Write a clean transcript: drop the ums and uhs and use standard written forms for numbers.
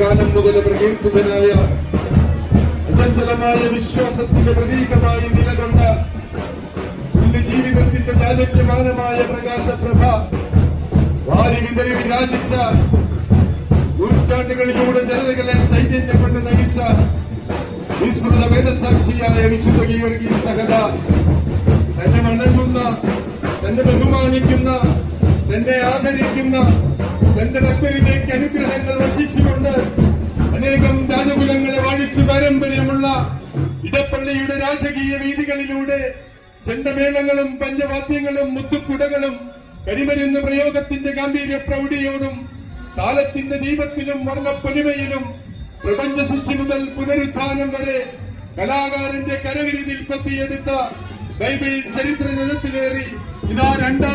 കാലം മുതൽ പ്രകീർത്തിതനായ അചഞ്ചലമായ വിശ്വാസത്തിന്റെ പ്രതീകമായി നിലകൊണ്ട ജീവിതത്തിന്റെ ചാലക്യമാനമായ പ്രകാശപ്രഭ വാരി വിതറി വിരാജിച്ച നൂറ്റാണ്ടുകളിലൂടെ ജനതകളെ ചൈതന്യം കൊണ്ട് നയിച്ച വിസ്തൃത വേദസാക്ഷിയായ വിശുദ്ധ ഗീവർഗീസ് സഹദ തന്നെ വണങ്ങുന്ന, തന്നെ ബഹുമാനിക്കുന്ന, തന്നെ ആദരിക്കുന്ന, തന്റെ ഭക്തരിലേക്ക് അനുഗ്രഹങ്ങൾ വർഷിച്ചുകൊണ്ട് അനേകം രാജകുലങ്ങളെ വാഴിച്ചു പാരമ്പര്യമുള്ള ഇടപ്പള്ളിയുടെ രാജകീയ വീതികളിലൂടെ ചെണ്ടമേളങ്ങളും പഞ്ചവാദ്യങ്ങളും മുത്തുക്കുടകളും കരിമരുന്ന് പ്രയോഗത്തിന്റെ ഗാംഭീര്യ പ്രൗഢിയോടും കാലത്തിന്റെ ദീപത്തിലും വർണ്ണപ്പൊലിമയിലും പ്രപഞ്ച സൃഷ്ടി മുതൽ പുനരുത്ഥാനം വരെ കലാകാരന്റെ കരവിരുതിൽ കൊത്തിയെടുത്ത ബൈബിൾ ചരിത്ര രഥത്തിലേറി ഇതാ രണ്ടാം